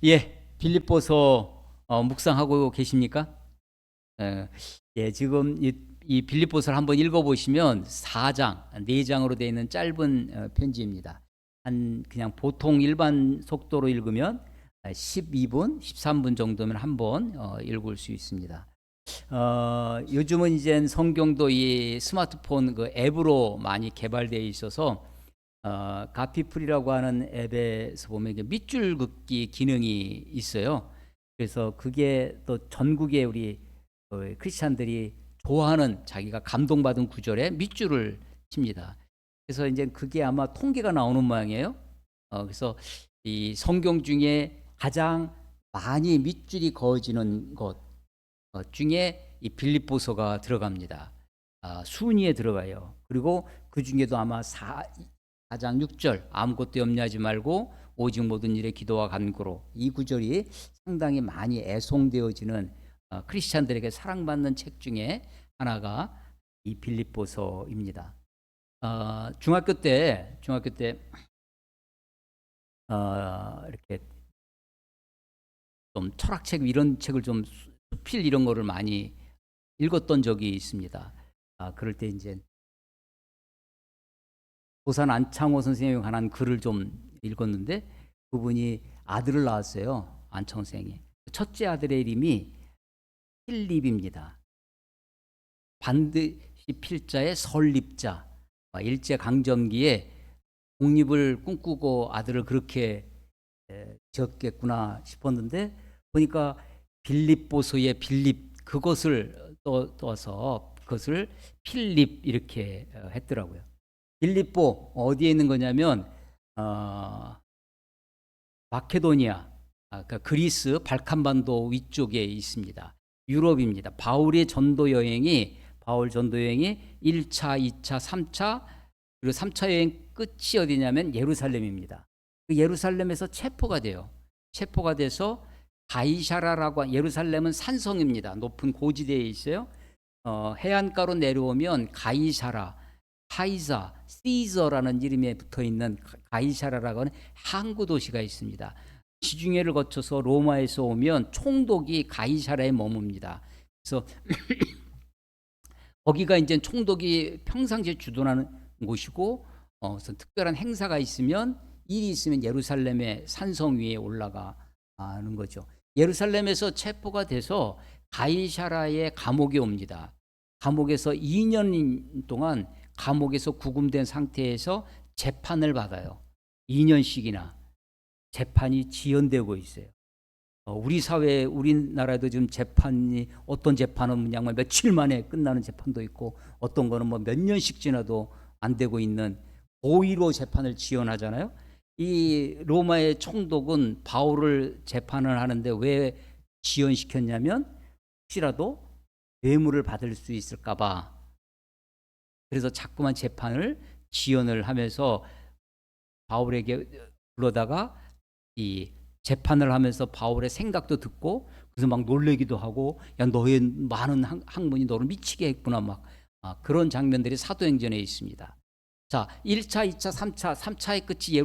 예, 빌립보서 묵상하고 계십니까? 예, 지금 이 빌립보서를 한번 읽어보시면 4장, 4장으로 되어 있는 짧은 편지입니다. 그냥 보통 일반 속도로 읽으면 12분, 13분 정도면 한번 읽을 수 있습니다. 요즘은 이제 성경도 이 스마트폰 그 앱으로 많이 개발되어 있어서 가피풀이라고 하는 앱에서 보면 이게 밑줄 긋기 기능이 있어요. 그래서 그게 또 전국에 우리 크리스찬들이 좋아하는 자기가 감동받은 구절에 밑줄을 칩니다. 그래서 이제 그게 아마 통계가 나오는 모양이에요. 그래서 이 성경 중에 가장 많이 밑줄이 그어지는 것 중에 이 빌립보서가 들어갑니다. 순위에 들어가요. 그리고 그 중에도 아마 4장 6절 아무것도 염려하지 말고 오직 모든 일에 기도와 간구로 이 구절이 상당히 많이 애송되어지는 크리스찬들에게 사랑받는 책 중에 하나가 이 빌립보서입니다. 중학교 때 이렇게 좀 철학책 이런 책을 좀 수필 이런 거를 많이 읽었던 적이 있습니다. 그럴 때 이제 도산 안창호 선생님에 관한 글을 좀 읽었는데 그분이 아들을 낳았어요. 안창호 선생이. 첫째 아들의 이름이 필립입니다. 반드시 필자의 설립자. 일제강점기에 독립을 꿈꾸고 아들을 그렇게 지었겠구나 싶었는데 보니까 빌립보서의 빌립 그것을 떠서 그것을 필립 이렇게 했더라고요. 빌립보 어디에 있는 거냐면 마케도니아, 그러니까 그리스 발칸반도 위쪽에 있습니다. 유럽입니다. 바울 전도 여행이 1차, 2차, 3차 그리고 3차 여행 끝이 어디냐면 예루살렘입니다. 그 예루살렘에서 체포가 돼요. 체포가 돼서 가이사라라고 예루살렘은 산성입니다. 높은 고지대에 있어요. 해안가로 내려오면 가이사라, 카이사, 시저라는 이름에 붙어있는 가이사라라고 하는 항구 도시가 있습니다. 지중해를 거쳐서 로마에서 오면 총독이 가이사라에 머뭅니다. 그래서 거기가 이제 총독이 평상시에 주둔하는 곳이고, 그래서 특별한 행사가 있으면 일이 있으면 예루살렘의 산성 위에 올라가는 거죠. 예루살렘에서 체포가 돼서 가이사라의 감옥에 옵니다. 감옥에서 2년 동안 감옥에서 구금된 상태에서 재판을 받아요. 2년씩이나 재판이 지연되고 있어요. 우리 사회, 우리나라도 지금 재판이 어떤 재판은 그냥 며칠 만에 끝나는 재판도 있고 어떤 거는 뭐 몇 년씩 지나도 안 되고 있는 고의로 재판을 지연하잖아요. 이 로마의 총독은 바울을 재판을 하는데 왜 지연시켰냐면 혹시라도 뇌물을 받을 수 있을까봐. 그래서 자꾸만 재판을 지연을 하면서 바울에게 불러다가 이 재판을 하면서 바울의 생각도 듣고 그래서 막 놀래기도 하고 야 너의 많은 학문이 너를 미치게 했구나 막 그런 장면들이 사도행전에 있습니다. 자, 1차, 2차, 3차의 끝이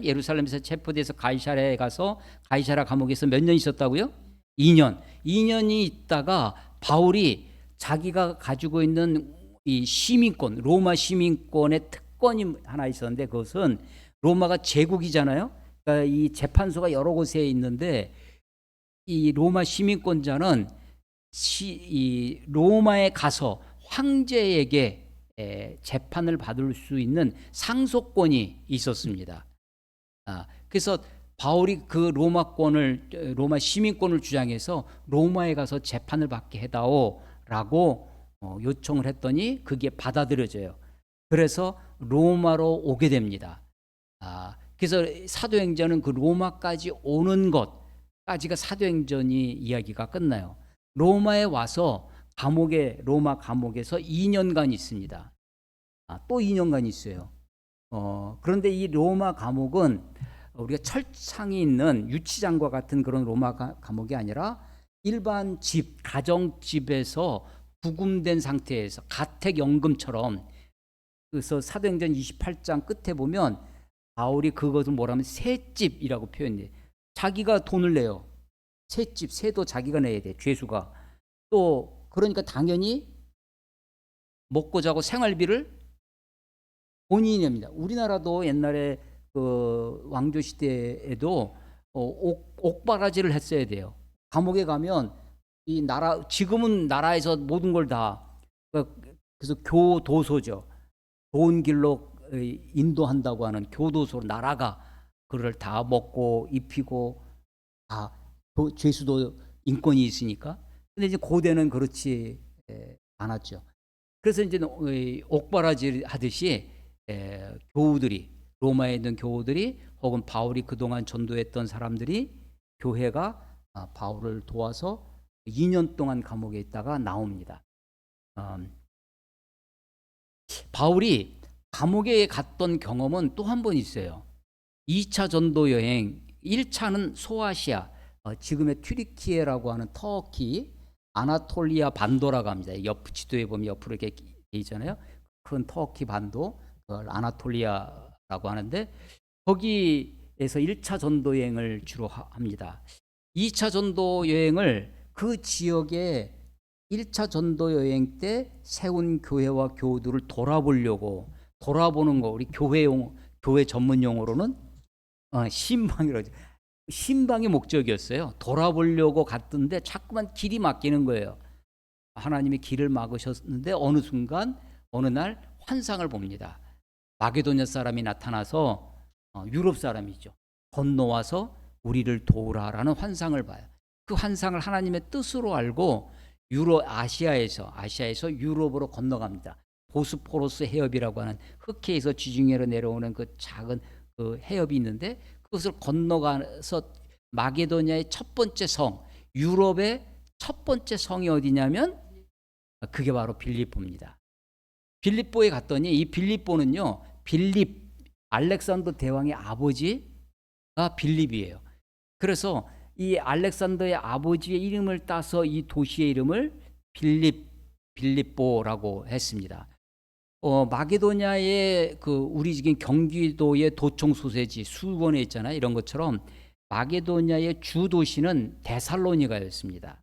예루살렘에서 체포돼서 가이사라에 가서 가이사라 감옥에서 몇 년 있었다고요? 2년이 있다가 바울이 자기가 가지고 있는 이 시민권, 로마 시민권의 특권이 하나 있었는데 그것은 로마가 제국이잖아요. 그러니까 이 재판소가 여러 곳에 있는데 이 로마 시민권자는 이 로마에 가서 황제에게 재판을 받을 수 있는 상속권이 있었습니다. 그래서 바울이 그 로마 시민권을 주장해서 로마에 가서 재판을 받게 해다오라고 요청을 했더니 그게 받아들여져요. 그래서 로마로 오게 됩니다. 그래서 사도행전은 그 로마까지 오는 것까지가 사도행전이 이야기가 끝나요. 로마에 와서 로마 감옥에서 2년간 있습니다. 또 2년간 있어요. 그런데 이 로마 감옥은 우리가 철창이 있는 유치장과 같은 그런 로마 감옥이 아니라 일반 가정집에서 구금된 상태에서 가택연금처럼. 그래서 사도행전 28장 끝에 보면 바울이 그것을 뭐라면 셋집이라고 표현해요. 자기가 돈을 내요. 셋집 세도 자기가 내야 돼. 죄수가. 또 그러니까 당연히 먹고 자고 생활비를 본인이 냅니다. 우리나라도 옛날에 그 왕조 시대에도 옥바라지를 했어야 돼요. 감옥에 가면 이 나라, 지금은 나라에서 모든 걸 다, 그래서 교도소죠. 좋은 길로 인도한다고 하는 교도소로 나라가 그를 다 먹고 입히고 다 죄수도 인권이 있으니까. 근데 이제 고대는 그렇지 않았죠. 그래서 이제 옥바라지 하듯이 교우들이, 로마에 있는 교우들이 혹은 바울이 그동안 전도했던 사람들이 교회가 바울을 도와서 2년 동안 감옥에 있다가 나옵니다. 바울이 감옥에 갔던 경험은 또 한 번 있어요. 2차 전도 여행, 1차는 소아시아, 지금의 튀르키예라고 하는 터키, 아나톨리아 반도라고 합니다. 옆 지도에 보면 옆으로 이렇게 돼 있잖아요. 큰 터키 반도, 그걸 아나톨리아라고 하는데 거기에서 1차 전도 여행을 주로 합니다. 2차 전도 여행을 그 지역에 1차 전도 여행 때 세운 교회와 교우들을 돌아보려고, 돌아보는 거 우리 교회 전문 용어로는 신방이라고 하죠. 신방이 목적이었어요. 돌아보려고 갔던데 자꾸만 길이 막히는 거예요. 하나님이 길을 막으셨는데 어느 순간 어느 날 환상을 봅니다. 마게도냐 사람이 나타나서 유럽 사람이죠. 건너와서 우리를 도우라라는 환상을 봐요. 그 환상을 하나님의 뜻으로 알고 아시아에서 유럽으로 건너갑니다. 보스포러스 해협이라고 하는 흑해에서 지중해로 내려오는 그 작은 그 해협이 있는데 그것을 건너가서 마게도냐의 첫 번째 성, 유럽의 첫 번째 성이 어디냐면 그게 바로 빌립보입니다. 빌립보에 갔더니 이 빌립보는요, 알렉산더 대왕의 아버지가 빌립이에요. 그래서 이 알렉산더의 아버지의 이름을 따서 이 도시의 이름을 빌립보라고 했습니다. 마게도냐의 우리 지금 경기도의 도청 소세지 수원에 있잖아요. 이런 것처럼 마게도냐의 주 도시는 데살로니가였습니다.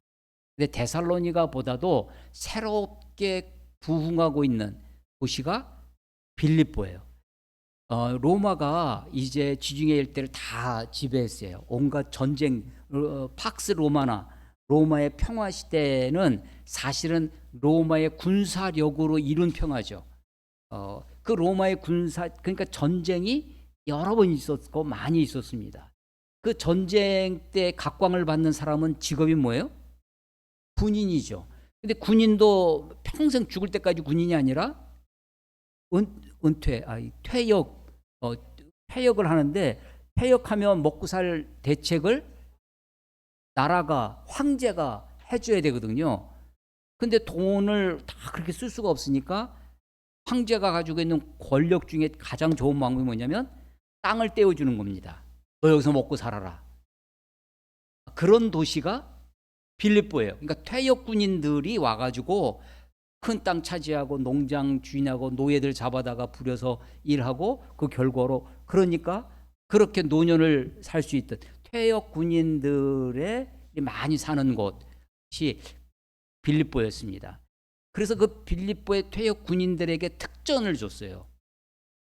근데 데살로니가보다도 새롭게 부흥하고 있는 도시가 빌립보예요. 로마가 이제 지중해 일대를 다 지배했어요. 온갖 전쟁, 팍스 로마나 로마의 평화 시대는 사실은 로마의 군사력으로 이룬 평화죠. 그 로마의 그러니까 전쟁이 여러 번 있었고 많이 있었습니다. 그 전쟁 때 각광을 받는 사람은 직업이 뭐예요? 군인이죠. 근데 군인도 평생 죽을 때까지 군인이 아니라 퇴역을 하는데, 퇴역하면 먹고 살 대책을 나라가, 황제가 해줘야 되거든요. 근데 돈을 다 그렇게 쓸 수가 없으니까 황제가 가지고 있는 권력 중에 가장 좋은 방법이 뭐냐면 땅을 떼어주는 겁니다. 너 여기서 먹고 살아라. 그런 도시가 빌립보예요. 그러니까 퇴역 군인들이 와가지고 큰 땅 차지하고 농장 주인하고 노예들 잡아다가 부려서 일하고 그 결과로, 그러니까 그렇게 노년을 살 수 있던 퇴역 군인들의 많이 사는 곳이 빌립보였습니다. 그래서 그 빌립보의 퇴역 군인들에게 특전을 줬어요.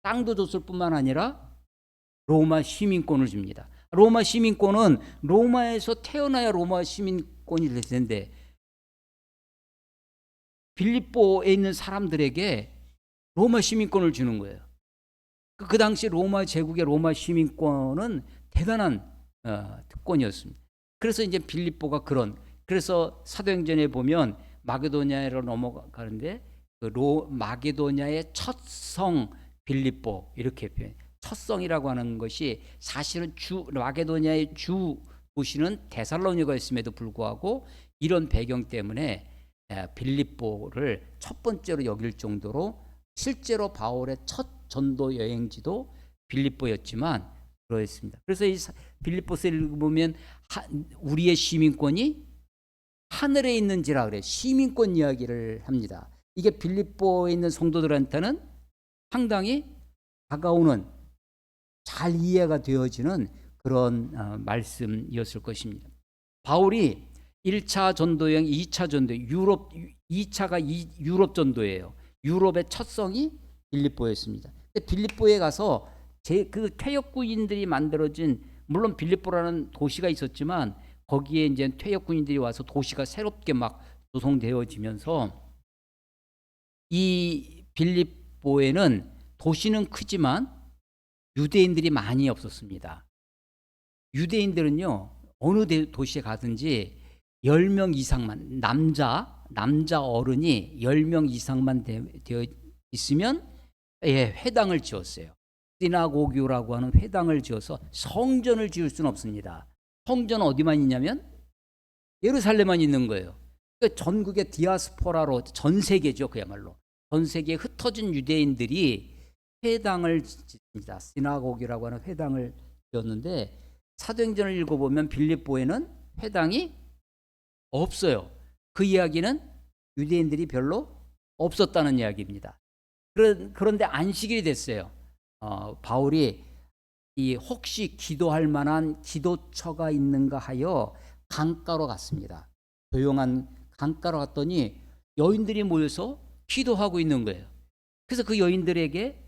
땅도 줬을 뿐만 아니라 로마 시민권을 줍니다. 로마 시민권은 로마에서 태어나야 로마 시민권이 될 텐데 빌립보에 있는 사람들에게 로마 시민권을 주는 거예요. 그 당시 로마 제국의 로마 시민권은 대단한 특권이었습니다. 그래서 이제 빌립보가 그래서 사도행전에 보면 마게도냐로 넘어가는데 마게도냐의 첫 성 빌립보 이렇게 표현. 첫 성이라고 하는 것이 사실은 마게도냐의 주 도시는 데살로니가였음에도 불구하고 이런 배경 때문에 빌립보를 첫 번째로 여길 정도로 실제로 바울의 첫 전도 여행지도 빌립보였지만 그러했습니다. 그래서 이 빌립보서를 읽어보면 우리의 시민권이 하늘에 있는지라 그래요. 시민권 이야기를 합니다. 이게 빌립보에 있는 성도들한테는 상당히 다가오는, 잘 이해가 되어지는 그런 말씀이었을 것입니다. 바울이 1차 전도 여행, 2차 전도, 2차가 유럽 전도예요. 유럽의 첫 성이 빌립보였습니다. 근데 빌립보에 가서 그 퇴역구인들이 만들어진, 물론 빌립보라는 도시가 있었지만 거기에 이제 퇴역군인들이 와서 도시가 새롭게 막 조성되어지면서 이 빌립보에는 도시는 크지만 유대인들이 많이 없었습니다. 유대인들은요, 어느 도시에 가든지 10명 이상만, 남자 어른이 10명 이상만 되어 있으면 회당을 지었어요. 시나고교라고 하는 회당을 지어서 성전을 지을 수는 없습니다. 성전은 어디만 있냐면 예루살렘만 있는 거예요. 그러니까 전국의 디아스포라로, 전 세계죠, 그야말로 전 세계에 흩어진 유대인들이 회당을 짓습니다. 시나고기라고 하는 회당을 지었는데 사도행전을 읽어보면 빌립보에는 회당이 없어요. 그 이야기는 유대인들이 별로 없었다는 이야기입니다. 그런데 안식일이 됐어요. 바울이 혹시 기도할 만한 기도처가 있는가 하여 강가로 갔습니다. 조용한 강가로 갔더니 여인들이 모여서 기도하고 있는 거예요. 그래서 그 여인들에게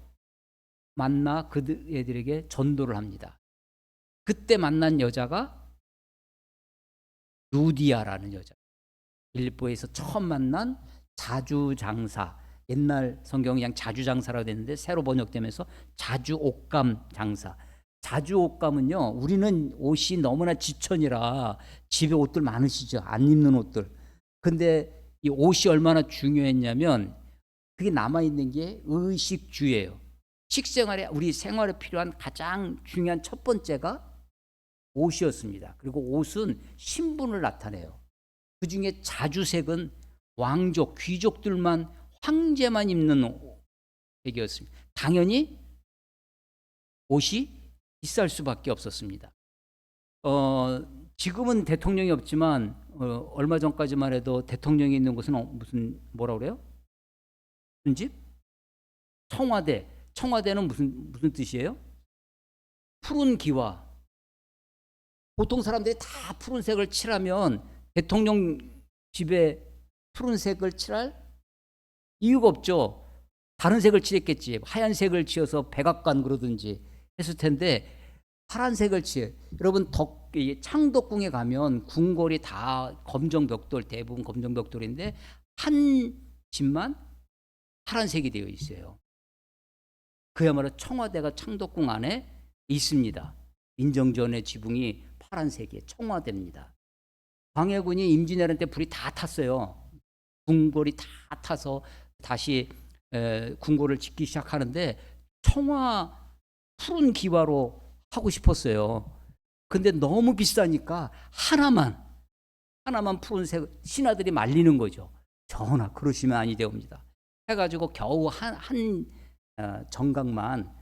만나 그들에게 전도를 합니다. 그때 만난 여자가 루디아라는 여자. 빌립보에서 처음 만난 자주장사. 옛날 성경이 그냥 자주장사라고 됐는데 새로 번역되면서 자주옷감 장사. 자주옷감은요, 우리는 옷이 너무나 지천이라 집에 옷들 많으시죠, 안 입는 옷들. 근데 이 옷이 얼마나 중요했냐면 그게 남아있는 게 의식주예요. 식생활에, 우리 생활에 필요한 가장 중요한 첫 번째가 옷이었습니다. 그리고 옷은 신분을 나타내요. 그 중에 자주색은 왕족, 귀족들만, 황제만 입는 색이었습니다. 당연히 옷이 비쌀 수밖에 없었습니다. 지금은 대통령이 없지만 얼마 전까지만 해도 대통령이 있는 곳은 무슨 뭐라 그래요? 무슨 집? 청와대. 청와대는 무슨 뜻이에요? 푸른 기와. 보통 사람들이 다 푸른색을 칠하면 대통령 집에 푸른색을 칠할 이유가 없죠. 다른 색을 칠했겠지. 하얀색을 칠해서 백악관 그러든지 했을 텐데 파란색을 칠. 여러분 창덕궁에 가면 궁궐이 다 검정벽돌, 대부분 검정벽돌인데 한 집만 파란색이 되어 있어요. 그야말로 청와대가 창덕궁 안에 있습니다. 민정전의 지붕이 파란색이에요. 청와대입니다. 광해군이 임진왜란 때 불이 다 탔어요. 궁궐이 다 타서 다시 궁궐을 짓기 시작하는데 푸른 기와로 하고 싶었어요. 근데 너무 비싸니까 하나만 푸른색, 신하들이 말리는 거죠. 전하, 그러시면 아니 되옵니다. 해가지고 겨우 한 정각만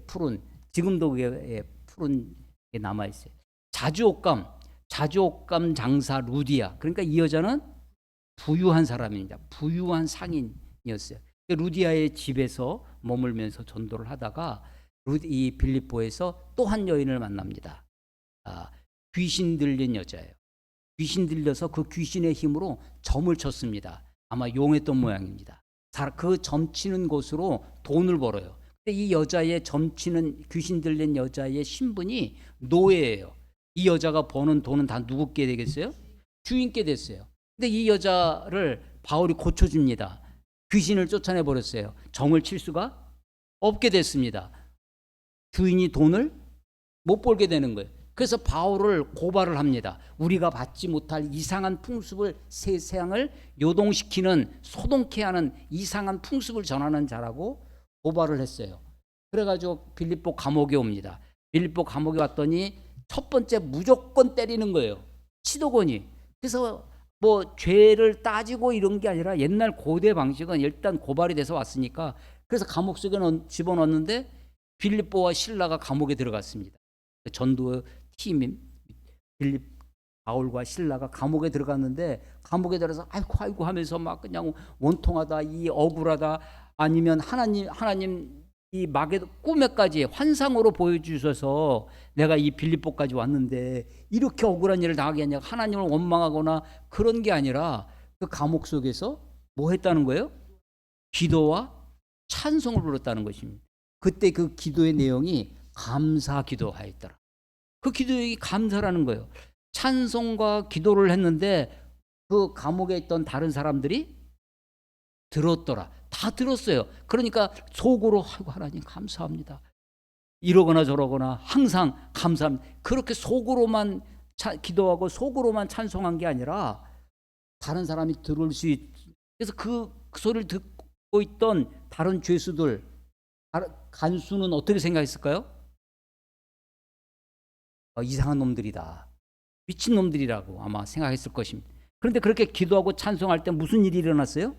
푸른, 지금도 그게 푸른 게 남아있어요. 자주옥감 장사 루디아. 그러니까 이 여자는 부유한 사람입니다. 부유한 상인이었어요. 루디아의 집에서 머물면서 전도를 하다가 이 빌립보에서 또 한 여인을 만납니다. 귀신 들린 여자예요. 귀신 들려서 그 귀신의 힘으로 점을 쳤습니다. 아마 용했던 모양입니다. 그 점치는 곳으로 돈을 벌어요. 근데 이 여자의 점치는 귀신 들린 여자의 신분이 노예예요. 이 여자가 버는 돈은 다 누구께 되겠어요? 주인께 됐어요. 근데 이 여자를 바울이 고쳐줍니다. 귀신을 쫓아내 버렸어요. 점을 칠 수가 없게 됐습니다. 주인이 돈을 못 벌게 되는 거예요. 그래서 바울을 고발을 합니다. 우리가 받지 못할 이상한 풍습을, 세상을 요동시키는, 소동케 하는 이상한 풍습을 전하는 자라고 고발을 했어요. 그래가지고 빌립보 감옥에 옵니다. 빌립보 감옥에 왔더니 첫 번째 무조건 때리는 거예요. 치도권이. 그래서 뭐 죄를 따지고 이런 게 아니라 옛날 고대 방식은 일단 고발이 돼서 왔으니까, 그래서 감옥 속에 집어넣었는데 빌립보와 실라가 감옥에 들어갔습니다. 전도 팀인 바울과 실라가 감옥에 들어갔는데, 감옥에 들어서 아이고 하면서 막 그냥 원통하다, 이 억울하다, 아니면 하나님 이 마게도 꿈에까지 환상으로 보여주셔서 내가 이 빌립보까지 왔는데 이렇게 억울한 일을 당하게 하냐, 하나님을 원망하거나 그런 게 아니라 그 감옥 속에서 뭐 했다는 거예요? 기도와 찬송을 부렸다는 것입니다. 그때 그 기도의 내용이 감사 기도하였더라. 그 기도의 감사라는 거예요. 찬송과 기도를 했는데 그 감옥에 있던 다른 사람들이 들었더라. 다 들었어요. 그러니까 속으로 아이고 하나님 감사합니다. 이러거나 저러거나 항상 감사합니다. 그렇게 속으로만 기도하고 속으로만 찬송한 게 아니라 다른 사람이 들을 수 그래서 그 소리를 듣고 있던 다른 죄수들, 간수는 어떻게 생각했을까요? 이상한 놈들이다. 미친 놈들이라고 아마 생각했을 것입니다. 그런데 그렇게 기도하고 찬송할 때 무슨 일이 일어났어요?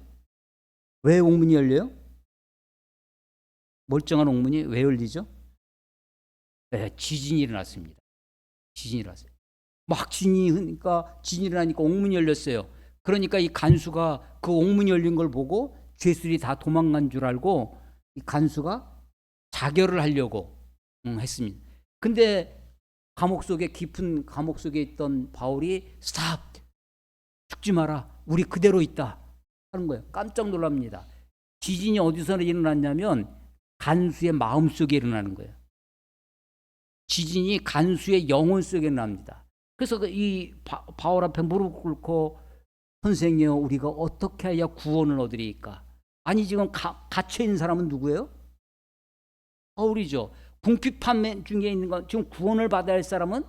왜 옥문이 열려요? 멀쩡한 옥문이 왜 열리죠? 네, 지진이 일어났습니다. 지진이 일어났어요. 막 지진이 일어나니까 옥문이 열렸어요. 그러니까 이 간수가 그 옥문이 열린 걸 보고 죄수들이 다 도망간 줄 알고 이 간수가 자결을 하려고 했습니다. 근데 깊은 감옥 속에 있던 바울이 스탑! 죽지 마라. 우리 그대로 있다. 하는 거예요. 깜짝 놀랍니다. 지진이 어디서 일어났냐면 간수의 마음속에 일어나는 거예요. 지진이 간수의 영혼 속에 일어납니다. 그래서 이 바울 앞에 무릎 꿇고 선생이여 우리가 어떻게 해야 구원을 얻으리까? 아니 지금 갇혀 있는 사람은 누구예요? 바울이죠. 궁핍함 중에 있는 건 지금 구원을 받아야 할 사람은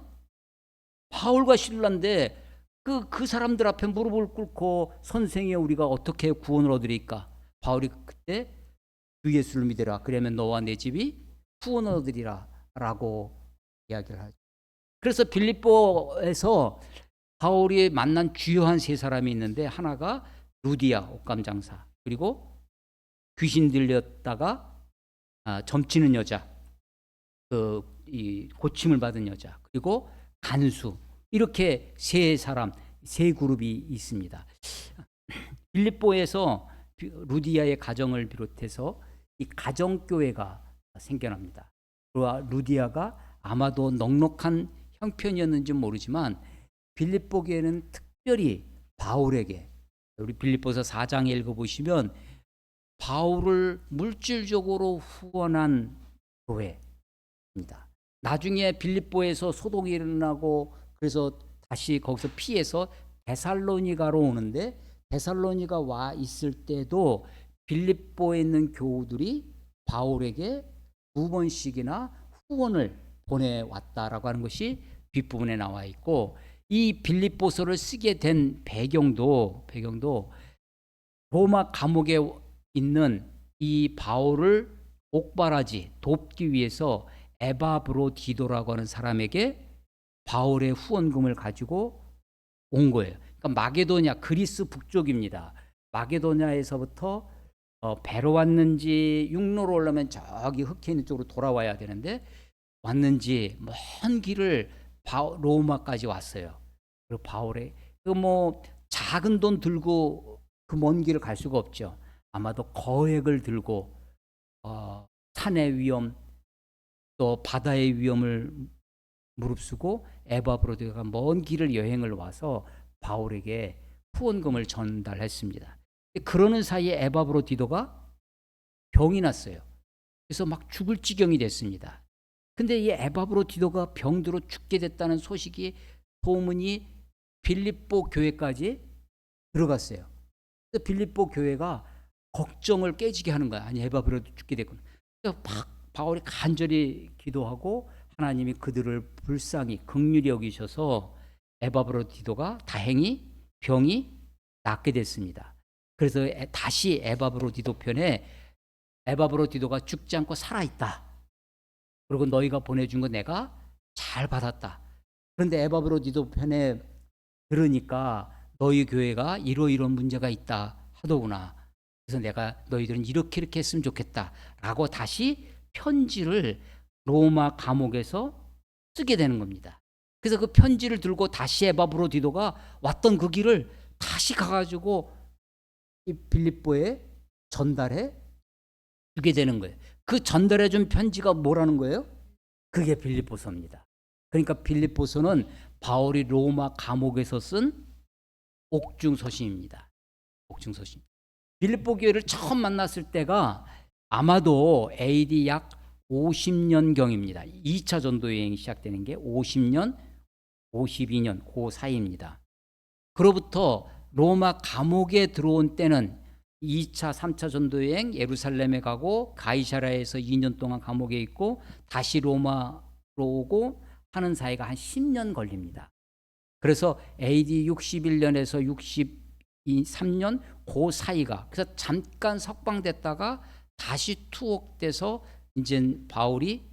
바울과 실라인데 그 사람들 앞에 무릎을 꿇고 선생이여 우리가 어떻게 구원을 얻으리까? 바울이 그때 주 예수를 믿으라. 그러면 너와 내 집이 구원을 얻으리라 라고 이야기를 하죠. 그래서 빌립보에서 바울이 만난 주요한 세 사람이 있는데 하나가 루디아 옷감장사, 그리고 귀신 들렸다가 점치는 여자, 이 고침을 받은 여자, 그리고 간수, 이렇게 세 사람, 세 그룹이 있습니다. 빌립보에서 루디아의 가정을 비롯해서 이 가정교회가 생겨납니다. 루디아가 아마도 넉넉한 형편이었는지 모르지만 빌립보 교회는 특별히 바울에게, 우리 빌립보서 4장에 읽어보시면 바울을 물질적으로 후원한 교회입니다. 나중에 빌립보에서 소동이 일어나고 그래서 다시 거기서 피해서 데살로니가로 오는데 데살로니가 와 있을 때도 빌립보에 있는 교우들이 바울에게 2번씩이나 후원을 보내왔다라고 하는 것이 뒷부분에 나와 있고, 이 빌립보서를 쓰게 된 배경도 로마 감옥에 있는 이 바울을 옥바라지 돕기 위해서 에바브로디도라고 하는 사람에게 바울의 후원금을 가지고 온 거예요. 그러니까 마게도냐, 그리스 북쪽입니다. 마게도냐에서부터 배로 왔는지 육로로 오려면 저기 흑해 있는 쪽으로 돌아와야 되는데 왔는지 먼 길을 로마까지 왔어요. 그리고 바울의 작은 돈 들고 그 먼 길을 갈 수가 없죠. 아마도 거액을 들고 산의 위험 또 바다의 위험을 무릅쓰고 에바브로디도가 먼 길을 여행을 와서 바울에게 후원금을 전달했습니다. 그러는 사이에 에바브로디도가 병이 났어요. 그래서 막 죽을 지경이 됐습니다. 근데 이 에바브로디도가 병들어 죽게 됐다는 소식이, 소문이 빌립보 교회까지 들어갔어요. 그래서 빌립보 교회가 걱정을 깨지게 하는 거야. 아니 에바브로디도 죽게 됐구나. 그래서 바울이 간절히 기도하고 하나님이 그들을 불쌍히 긍휼히 여기셔서 에바브로디도가 다행히 병이 낫게 됐습니다. 그래서 다시 에바브로디도 편에 에바브로디도가 죽지 않고 살아있다. 그리고 너희가 보내준 거 내가 잘 받았다. 그런데 에바브로디도 편에 들으니까 너희 교회가 이런 문제가 있다 하더구나. 그래서 내가 너희들은 이렇게 했으면 좋겠다 라고 다시 편지를 로마 감옥에서 쓰게 되는 겁니다. 그래서 그 편지를 들고 다시 에바브로디도가 왔던 그 길을 다시 가가지고 이 빌립보에 전달해 주게 되는 거예요. 그 전달해 준 편지가 뭐라는 거예요? 그게 빌립보서입니다. 그러니까 빌립보서는 바울이 로마 감옥에서 쓴 옥중서신입니다. 옥중서신. 빌립보 교회를 처음 만났을 때가 아마도 AD 약 50년경입니다. 2차 전도 여행이 시작되는 게 50년, 52년 그 사이입니다. 그로부터 로마 감옥에 들어온 때는 2차, 3차 전도 여행 예루살렘에 가고 가이사랴에서 2년 동안 감옥에 있고 다시 로마로 오고 하는 사이가 한 10년 걸립니다. 그래서 AD 61년에서 63년 그 사이가, 그래서 잠깐 석방됐다가 다시 투옥돼서 이제 바울이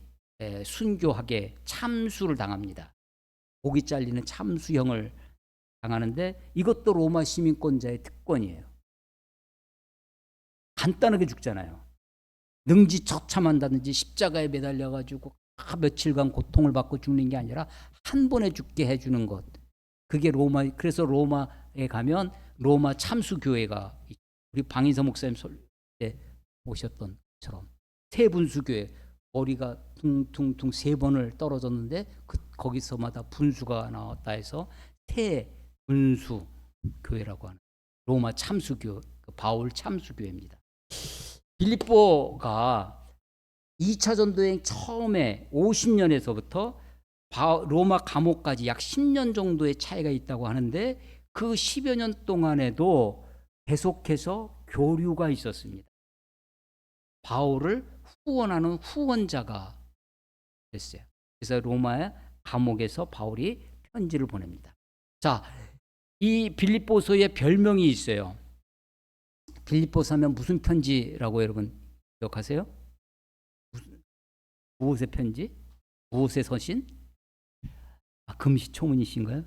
순교하게 참수를 당합니다. 목이 잘리는 참수형을 당하는데 이것도 로마 시민권자의 특권이에요. 간단하게 죽잖아요. 능지처참한다든지 십자가에 매달려가지고 며칠간 고통을 받고 죽는 게 아니라 한 번에 죽게 해주는 것. 그게 로마. 그래서 로마에 가면 로마 참수교회가, 우리 방인서 목사님 때 오셨던 것처럼 세분수교회, 머리가 둥둥둥 3번을 떨어졌는데 거기서마다 분수가 나왔다 해서 세분수 교회라고 하는 로마 참수교, 바울 참수교회입니다. 빌립보가 2차 전도여행 처음에 50년에서부터 로마 감옥까지 약 10년 정도의 차이가 있다고 하는데 그 10여 년 동안에도 계속해서 교류가 있었습니다. 바울을 후원하는 후원자가 됐어요. 그래서 로마의 감옥에서 바울이 편지를 보냅니다. 자, 이 빌립보서에 별명이 있어요. 빌립보서 하면 무슨 편지라고 여러분 기억하세요? 무엇의 편지? 무엇의 서신? 금시초문이신가요?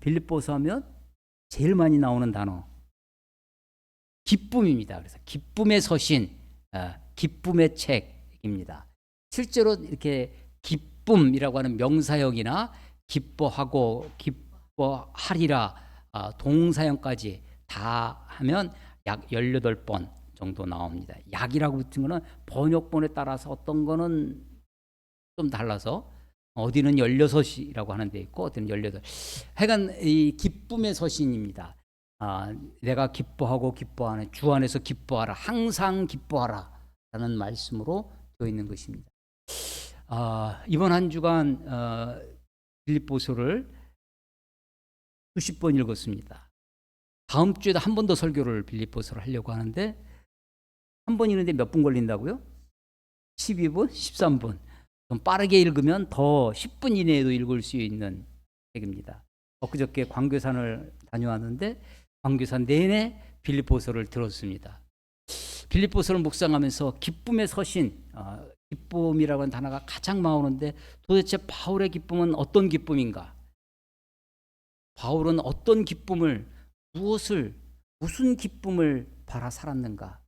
빌립보서 하면 제일 많이 나오는 단어 기쁨입니다. 그래서 기쁨의 서신, 기쁨의 책입니다. 실제로 이렇게 기쁨이라고 하는 명사형이나 기뻐하고 기뻐하리라 동사형까지 다 하면 약 18번 정도 나옵니다. 약이라고 붙은 거는 번역본에 따라서 어떤 거는 좀 달라서 어디는 16이라고 하는 데 있고 어디는 18. 하여간 이 기쁨의 서신입니다. 내가 기뻐하고 기뻐하는 주 안에서 기뻐하라, 항상 기뻐하라 라는 말씀으로 되어 있는 것입니다. 이번 한 주간 빌립보서를 수십 번 읽었습니다. 다음 주에도 한 번 더 설교를 빌립보서를 하려고 하는데 한 번 읽는데 몇 분 걸린다고요? 12분? 13분. 좀 빠르게 읽으면 더 10분 이내에도 읽을 수 있는 책입니다. 엊그저께 광교산을 다녀왔는데 광교산 내내 빌립보서를 들었습니다. 빌립보서를 묵상하면서 기쁨의 서신, 기쁨이라고 하는 단어가 가장 나오는데 도대체 바울의 기쁨은 어떤 기쁨인가? 바울은 어떤 기쁨을, 무슨 기쁨을 바라 살았는가?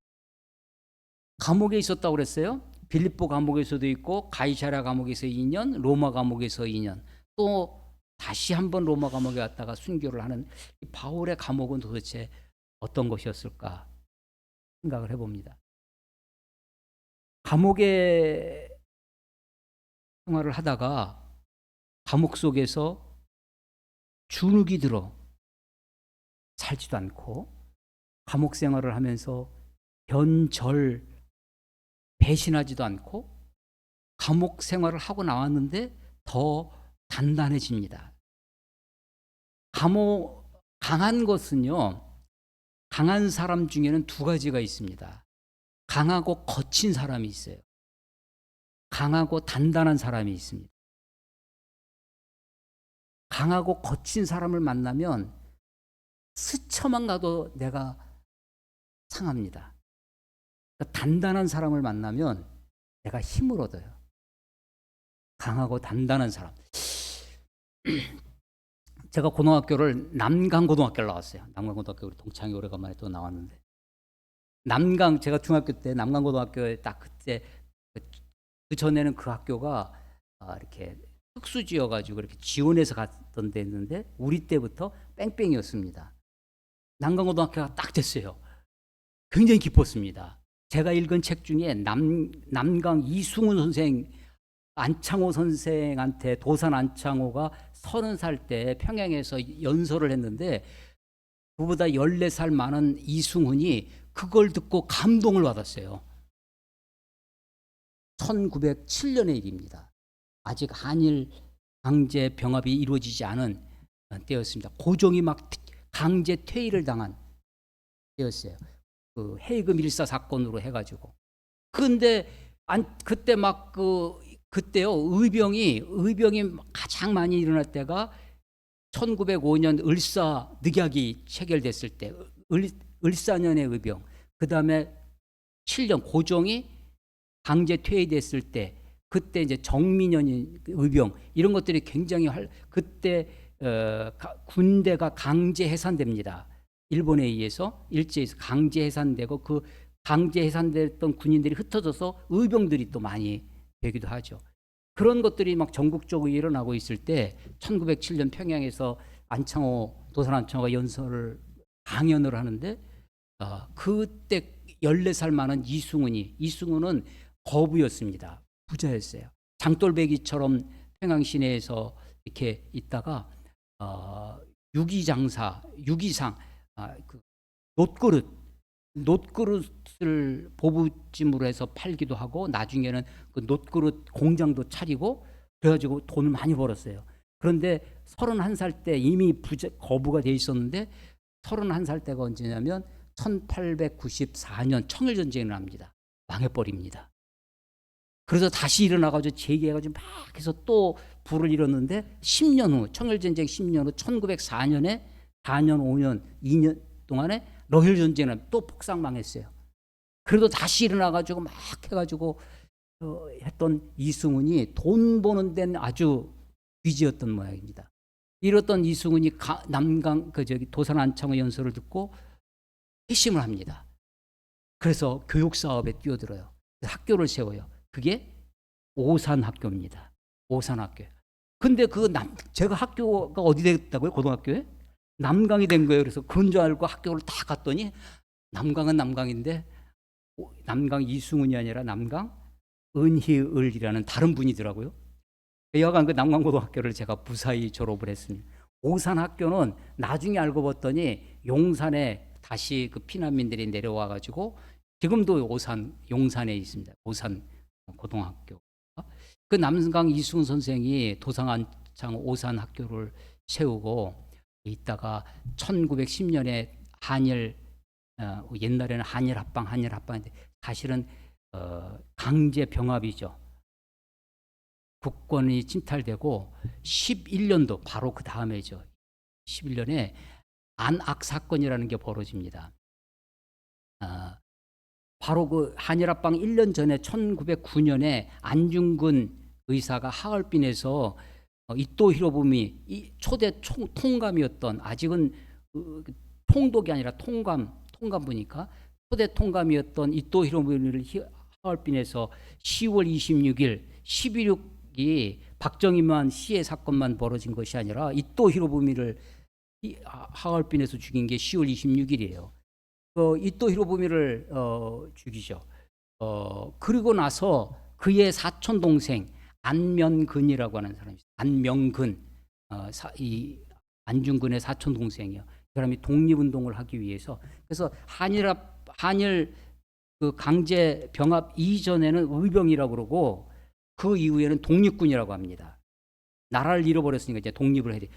감옥에 있었다고 그랬어요. 빌립보 감옥에서도 있고 가이사랴 감옥에서 2년, 로마 감옥에서 2년, 또 다시 한번 로마 감옥에 왔다가 순교를 하는 이 바울의 감옥은 도대체 어떤 것이었을까 생각을 해봅니다. 감옥에 생활을 하다가 감옥 속에서 주눅이 들어 살지도 않고 감옥 생활을 하면서 변절 배신하지도 않고 감옥 생활을 하고 나왔는데 더 단단해집니다. 강한 것은요, 강한 사람 중에는 두 가지가 있습니다. 강하고 거친 사람이 있어요. 강하고 단단한 사람이 있습니다. 강하고 거친 사람을 만나면 스쳐만 가도 내가 상합니다. 단단한 사람을 만나면 내가 힘을 얻어요. 강하고 단단한 사람. 제가 고등학교를 남강고등학교를 나왔어요. 남강고등학교 우리 동창이 오래간만에 또 나왔는데 제가 중학교 때 남강고등학교에 딱 그때 그 전에는 그 학교가 이렇게 특수지여가지고 이렇게 지원해서 갔던 데였는데 우리 때부터 뺑뺑이었습니다. 남강고등학교가 딱 됐어요. 굉장히 기뻤습니다. 제가 읽은 책 중에 남강 이승훈 선생, 안창호 선생한테 도산 안창호가 30살 때 평양에서 연설을 했는데 그보다 14살 많은 이승훈이 그걸 듣고 감동을 받았어요. 1907년의 일입니다. 아직 한일 강제 병합이 이루어지지 않은 때였습니다. 고종이 막 강제 퇴위를 당한 때였어요. 그 헤이그 밀사 사건으로 해가지고. 그런데 그때 막 그때요 의병이 가장 많이 일어날 때가 1905년 을사 늑약이 체결됐을 때 을사년의 의병, 그 다음에 7년 고종이 강제 퇴위됐을 때, 그때 이제 정민연이 의병, 이런 것들이 굉장히 그때 군대가 강제 해산됩니다. 일본에 의해서 일제에서 강제 해산되고 그 강제 해산됐던 군인들이 흩어져서 의병들이 또 많이 되기도 하죠. 그런 것들이 막 전국적으로 일어나고 있을 때 1907년 평양에서 도산 안창호가 강연을 하는데 그때 14살 많은 이승훈은 거부였습니다. 부자였어요. 장돌배기처럼 평양 시내에서 이렇게 있다가 유기상 그 놋그릇을 보부찜으로 해서 팔기도 하고 나중에는 그 놋그릇 공장도 차리고 그래가지고 돈을 많이 벌었어요. 그런데 31살 때 이미 거부가 돼 있었는데 31살 때가 언제냐면 1894년 청일전쟁이 납니다. 망해버립니다. 그래서 다시 일어나가지고 재기해가지고 막 해서 또 부를 일었는데 10년 후, 청일전쟁 10년 후 1904년에 4년, 5년, 2년 동안에 러일전쟁은 또 폭삭망했어요. 그래도 다시 일어나가지고 막 해가지고 했던 이승훈이 돈 버는 데는 아주 귀지였던 모양입니다. 이랬던 이승훈이 도산 안창호 연설을 듣고 회심을 합니다. 그래서 교육 사업에 뛰어들어요. 학교를 세워요. 그게 오산학교입니다. 오산학교. 근데 제가 학교가 어디 됐다고요? 고등학교에? 남강이 된 거예요. 그래서 그런 줄 알고 학교를 다 갔더니 남강은 남강인데 남강 이승훈이 아니라 남강 은희을이라는 다른 분이더라고요. 여간 그 남강고등학교를 제가 무사히 졸업을 했습니다. 오산학교는 나중에 알고 봤더니 용산에 다시 그 피난민들이 내려와가지고 지금도 용산에 있습니다. 오산 고등학교. 그 남강 이승훈 선생이 도산 안창호 오산학교를 세우고 있다가 1910년에 옛날에는 한일 합방인데 사실은 강제 병합이죠. 국권이 침탈되고 11년도 바로 그 다음에죠. 11년에 안악 사건이라는 게 벌어집니다. 바로 그 한일합방 1년 전에 1909년에 안중근 의사가 하얼빈에서 이토 히로부미 초대 통감이었던, 아직은 통독이 아니라 통감부니까 초대 통감이었던 이토 히로부미를 하얼빈에서 10월 26일 11.6이 박정희만 시해 사건만 벌어진 것이 아니라 이토 히로부미를 하얼빈에서 죽인 게 10월 26일이에요. 이토 히로부미를 죽이죠. 그리고 나서 그의 사촌 동생 안면근이라고 하는 사람이 있어요. 안명근, 이 안중근의 사촌 동생이요. 그 사람이 독립운동을 하기 위해서, 그래서 한일 그 강제 병합 이전에는 의병이라고 그러고 그 이후에는 독립군이라고 합니다. 나라를 잃어버렸으니까 이제 독립을 해야 돼.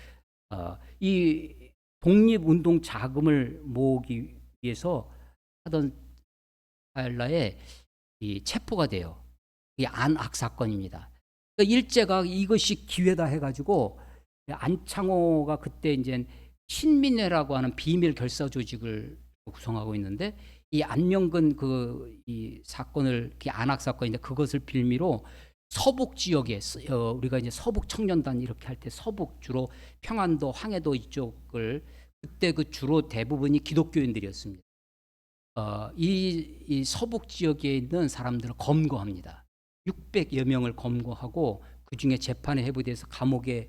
이 독립운동 자금을 모으기 위해서 하던 찰나에 이 체포가 돼요. 이 안악 사건입니다. 그러니까 일제가 이것이 기회다 해가지고 안창호가 그때 이제 신민회라고 하는 비밀 결사 조직을 구성하고 있는데 이 안명근 이 사건을 안악 사건인데 그것을 빌미로 서북 지역에 우리가 이제 서북 청년단 이렇게 할 때 서북 주로 평안도, 황해도 이쪽을 그때 그 주로 대부분이 기독교인들이었습니다. 이 서북 지역에 있는 사람들을 검거합니다. 600여 명을 검거하고 그 중에 재판에 회부돼서 감옥에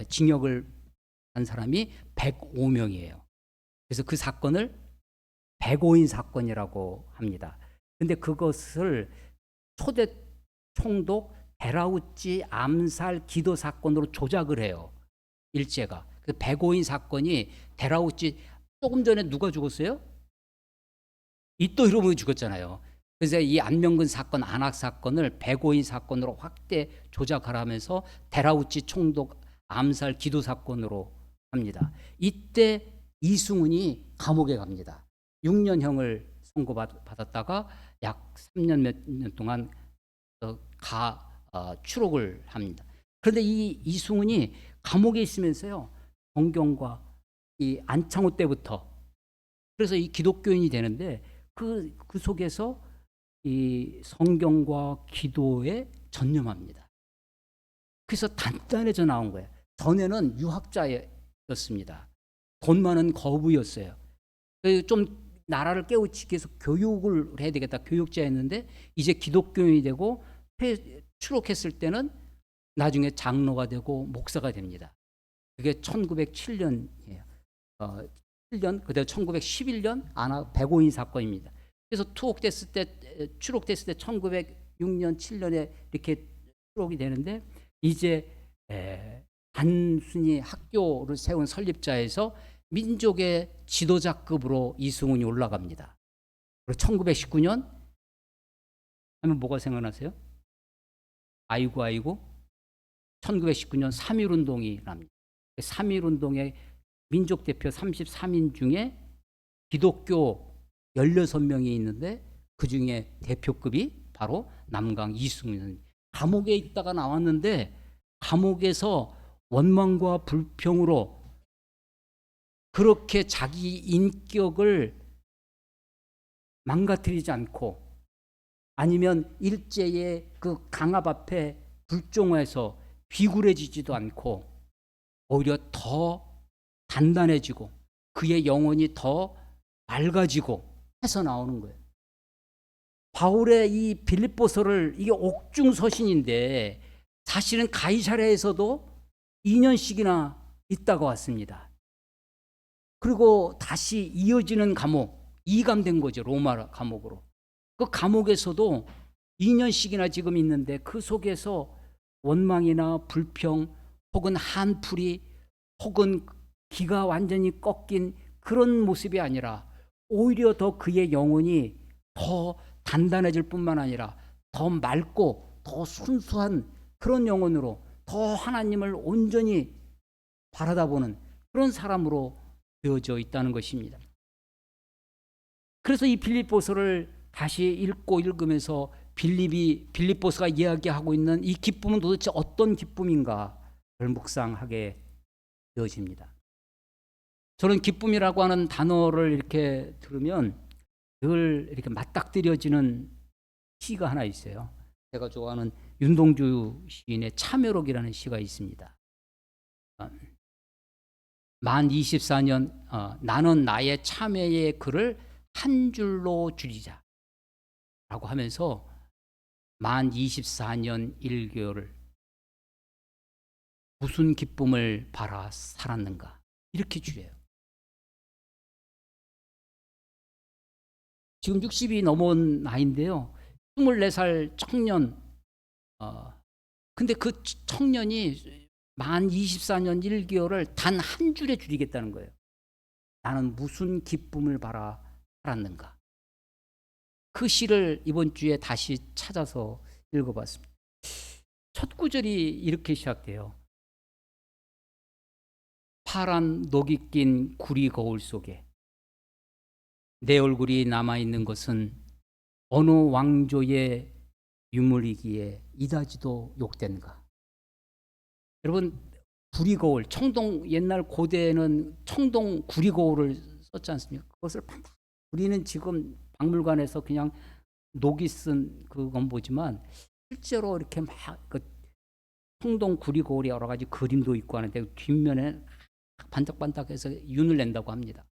징역을 한 사람이 105명이에요. 그래서 그 사건을 105인 사건이라고 합니다. 근데 그것을 초대 총독 데라우찌 암살 기도 사건으로 조작을 해요. 일제가. 그 백오인 사건이 데라우찌 조금 전에 누가 죽었어요? 이토 히로부미 죽었잖아요. 그래서 이 안명근 사건, 안학 사건을 백오인 사건으로 확대 조작하라면서 데라우찌 총독 암살 기도 사건으로 합니다. 이때 이승훈이 감옥에 갑니다. 6년형을 선고받았다가 약 3년 몇 년 동안 추록을 합니다. 그런데 이 이승훈이 감옥에 있으면서요, 정경과 이 안창호 때부터, 그래서 이 기독교인이 되는데 그 속에서 이 성경과 기도에 전념합니다. 그래서 단단해져 나온 거예요. 전에는 유학자였습니다. 돈 많은 거부였어요. 좀 나라를 깨우치기 위해서 교육을 해야 되겠다, 교육자였는데 이제 기독교인이 되고 추록했을 때는 나중에 장로가 되고 목사가 됩니다. 그게 1907년이에요. 7년, 그다음 1911년 백오인 사건입니다. 그래서 추록됐을 때 1906년, 7년에 이렇게 추록이 되는데 이제 단순히 학교를 세운 설립자에서 민족의 지도자급으로 이승훈이 올라갑니다. 그리고 1919년 하면 뭐가 생각나세요? 아이고 1919년 3.1운동이 납니다. 3.1운동의 민족 대표 33인 중에 기독교 16명이 있는데 그중에 대표급이 바로 남강 이승훈. 감옥에 있다가 나왔는데 감옥에서 원망과 불평으로 그렇게 자기 인격을 망가뜨리지 않고 아니면 일제의 그 강압 앞에 불종해서 비굴해지지도 않고 오히려 더 단단해지고 그의 영혼이 더 맑아지고 해서 나오는 거예요. 바울의 이 빌립보서를, 이게 옥중서신인데 사실은 가이사랴에서도 2년씩이나 있다가 왔습니다. 그리고 다시 이어지는 감옥, 이감된 거죠. 로마 감옥으로. 그 감옥에서도 2년씩이나 지금 있는데 그 속에서 원망이나 불평 혹은 한풀이 혹은 기가 완전히 꺾인 그런 모습이 아니라 오히려 더 그의 영혼이 더 단단해질 뿐만 아니라 더 맑고 더 순수한 그런 영혼으로 더 하나님을 온전히 바라다보는 그런 사람으로 되어져 있다는 것입니다. 그래서 이 빌립보서를 다시 읽으면서 빌립보서가 이야기하고 있는 이 기쁨은 도대체 어떤 기쁨인가를 묵상하게 되어집니다. 저는 기쁨이라고 하는 단어를 이렇게 들으면 늘 이렇게 맞닥뜨려지는 시가 하나 있어요. 제가 좋아하는 윤동주 시인의 참여록이라는 시가 있습니다. 만 24년 나는 나의 참회의 글을 한 줄로 줄이자 라고 하면서 만 24년 1개월을 무슨 기쁨을 바라 살았는가 이렇게 줄여요. 지금 60이 넘은 나이인데요. 24살 청년. 근데 그 청년이 만 24년 1개월을 단 한 줄에 줄이겠다는 거예요. 나는 무슨 기쁨을 바라 살았는가. 그 시를 이번 주에 다시 찾아서 읽어봤습니다. 첫 구절이 이렇게 시작돼요. 파란 녹이 낀 구리 거울 속에 내 얼굴이 남아있는 것은 어느 왕조의 유물이기에 이다지도 욕된가. 여러분, 구리거울, 청동, 옛날 고대에는 청동 구리거울을 썼지 않습니까? 그것을 우리는 지금 박물관에서 그냥 녹이 쓴 그건 보지만 실제로 이렇게 막 그 청동 구리거울이 여러 가지 그림도 있고 하는데 뒷면에 반짝반짝해서 윤을 낸다고 합니다.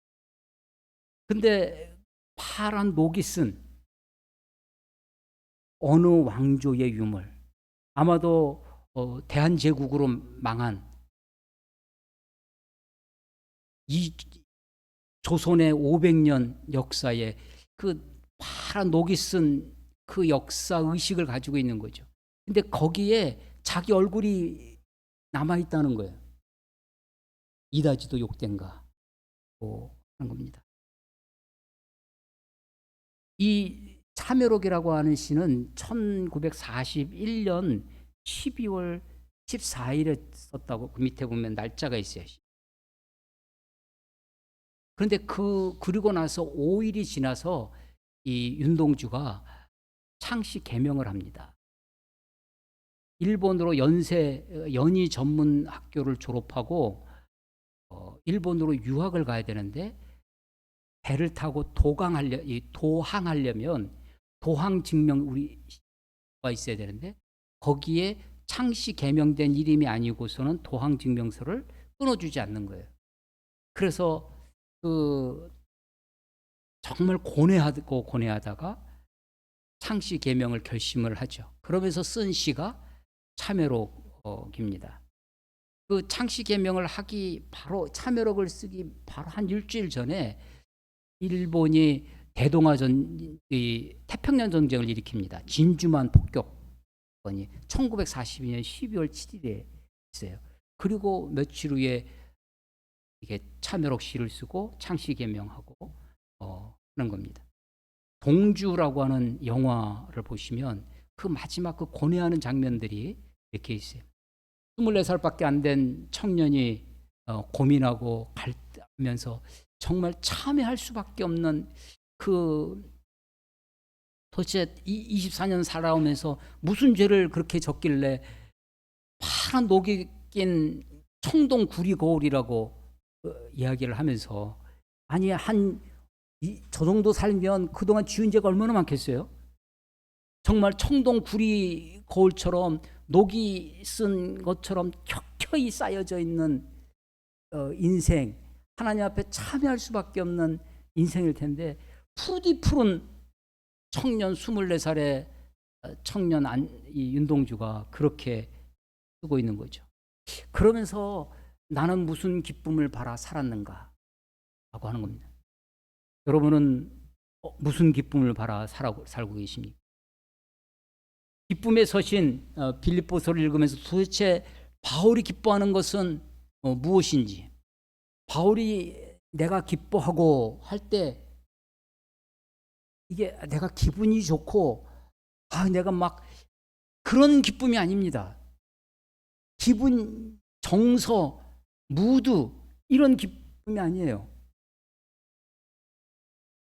근데 파란 녹이 쓴 어느 왕조의 유물, 아마도 대한제국으로 망한 이 조선의 500년 역사에 그 파란 녹이 쓴 그 역사 의식을 가지고 있는 거죠. 근데 거기에 자기 얼굴이 남아 있다는 거예요. 이다지도 욕된가 하는 겁니다. 이 참여록이라고 하는 시는 1941년 12월 14일에 썼다고 그 밑에 보면 날짜가 있어요. 그런데 그리고 나서 5일이 지나서 이 윤동주가 창씨 개명을 합니다. 일본으로 연희 전문 학교를 졸업하고 일본으로 유학을 가야 되는데 배를 타고 도항하려면 도항 증명 우리가 있어야 되는데 거기에 창씨 개명된 이름이 아니고서는 도항 증명서를 끊어주지 않는 거예요. 그래서 정말 고뇌하다가 창씨 개명을 결심을 하죠. 그러면서 쓴 시가 참여록입니다. 그 창씨 개명을 하기 바로 참여록을 쓰기 바로 한 일주일 전에 일본이 태평양 전쟁을 일으킵니다. 진주만 폭격건이 1942년 12월 7일에 있어요. 그리고 며칠 후에 이게 참여록 시를 쓰고 창씨 개명하고 하는 겁니다. 동주라고 하는 영화를 보시면 그 마지막 그 고뇌하는 장면들이 이렇게 있어요. 24살밖에 안 된 청년이 고민하고 갈등하면서 정말 참회할 수밖에 없는 도대체 24년 살아오면서 무슨 죄를 그렇게 졌길래 파란 녹이 낀 청동 구리 거울이라고 이야기를 하면서 아니 저 정도 살면 그동안 지은 죄가 얼마나 많겠어요? 정말 청동 구리 거울처럼 녹이 쓴 것처럼 켜켜이 쌓여져 있는 인생, 하나님 앞에 참여할 수밖에 없는 인생일 텐데 푸르디 푸른 청년 24살의 청년 이 윤동주가 그렇게 쓰고 있는 거죠. 그러면서 나는 무슨 기쁨을 바라 살았는가 라고 하는 겁니다. 여러분은 무슨 기쁨을 바라 살고 계십니까? 기쁨의 서신 빌립보서를 읽으면서 도대체 바울이 기뻐하는 것은 무엇인지, 바울이 내가 기뻐하고 할 때 이게 내가 기분이 좋고 내가 막 그런 기쁨이 아닙니다. 기분, 정서, 무드 이런 기쁨이 아니에요.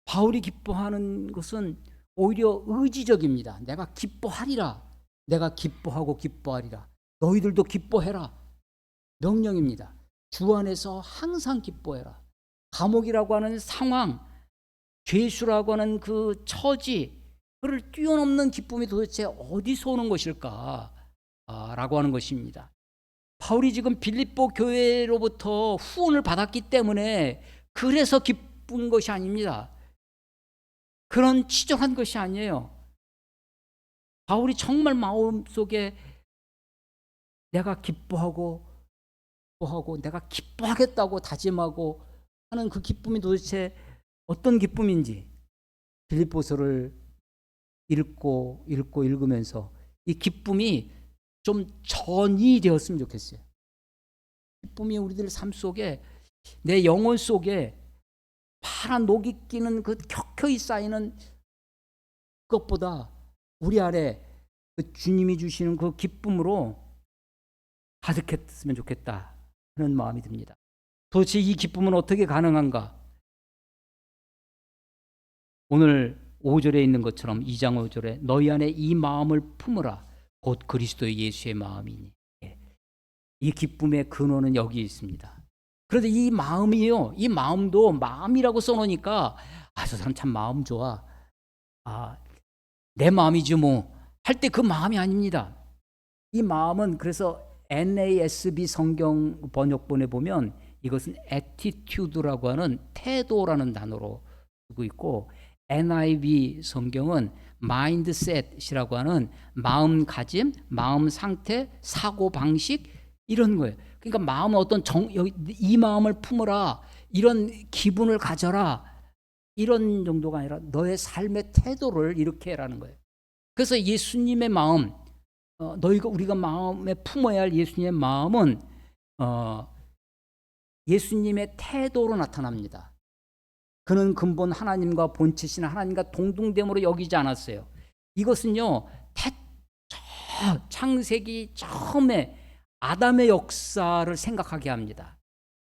바울이 기뻐하는 것은 오히려 의지적입니다. 내가 기뻐하리라. 내가 기뻐하고 기뻐하리라. 너희들도 기뻐해라. 명령입니다. 주 안에서 항상 기뻐해라. 감옥이라고 하는 상황, 죄수라고 하는 그 처지, 그를 뛰어넘는 기쁨이 도대체 어디서 오는 것일까? 라고 하는 것입니다. 바울이 지금 빌립보 교회로부터 후원을 받았기 때문에 그래서 기쁜 것이 아닙니다. 그런 치졸한 것이 아니에요. 바울이 정말 마음속에 내가 기뻐하고 내가 기뻐하겠다고 다짐하고 하는 그 기쁨이 도대체 어떤 기쁨인지 빌립보서를 읽으면서 이 기쁨이 좀 전이 되었으면 좋겠어요. 기쁨이 우리들 삶 속에 내 영혼 속에 파란 녹이 끼는 그 켜켜이 쌓이는 것보다 우리 안에 그 주님이 주시는 그 기쁨으로 가득했으면 좋겠다 하는 마음이 듭니다. 도대체 이 기쁨은 어떻게 가능한가? 오늘 5절에 있는 것처럼 2장 5절에 너희 안에 이 마음을 품으라 곧 그리스도 예수의 마음이니. 이 기쁨의 근원은 여기 있습니다. 그런데 이 마음이요, 이 마음도 마음이라고 써놓으니까 저 사람 참 마음 좋아, 내 마음이지 뭐 할 때 그 마음이 아닙니다. 이 마음은 그래서 NASB 성경 번역본에 보면 이것은 attitude라고 하는 태도라는 단어로 쓰고 있고, NIV 성경은 mindset이라고 하는 마음가짐, 마음 상태, 사고 방식 이런 거예요. 그러니까 마음은 어떤 이 마음을 품으라, 이런 기분을 가져라, 이런 정도가 아니라 너의 삶의 태도를 이렇게 해라는 거예요. 그래서 예수님의 마음, 우리가 마음에 품어야 할 예수님의 마음은 예수님의 태도로 나타납니다. 그는 근본 하나님과 본체신 하나님과 동등됨으로 여기지 않았어요. 이것은요, 창세기 처음에 아담의 역사를 생각하게 합니다.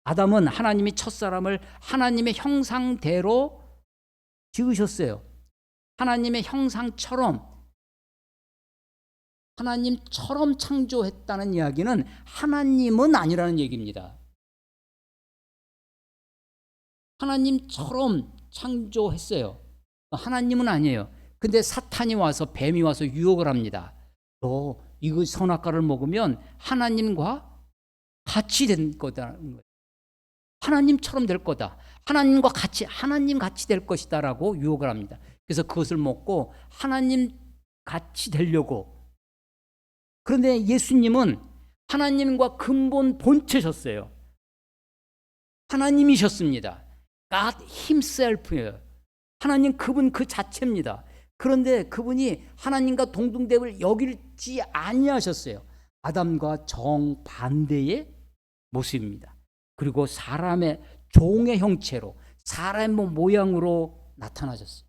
아담은 하나님이 첫사람을 하나님의 형상대로 지으셨어요. 하나님의 형상처럼, 하나님처럼 창조했다는 이야기는 하나님은 아니라는 얘기입니다. 하나님처럼 창조했어요. 하나님은 아니에요. 근데 사탄이 와서, 뱀이 와서 유혹을 합니다. 너 이거 선악과를 먹으면 하나님과 같이 된 거다라는 거예요. 하나님처럼 될 거다. 하나님 같이 될 것이다라고 유혹을 합니다. 그래서 그것을 먹고 하나님 같이 되려고. 그런데 예수님은 하나님과 근본 본체셨어요. 하나님이셨습니다. God himself예요. 하나님 그분 그 자체입니다. 그런데 그분이 하나님과 동등됨을 여기지 아니하셨어요. 아담과 정반대의 모습입니다. 그리고 사람의 종의 형체로, 사람의 모양으로 나타나셨어요.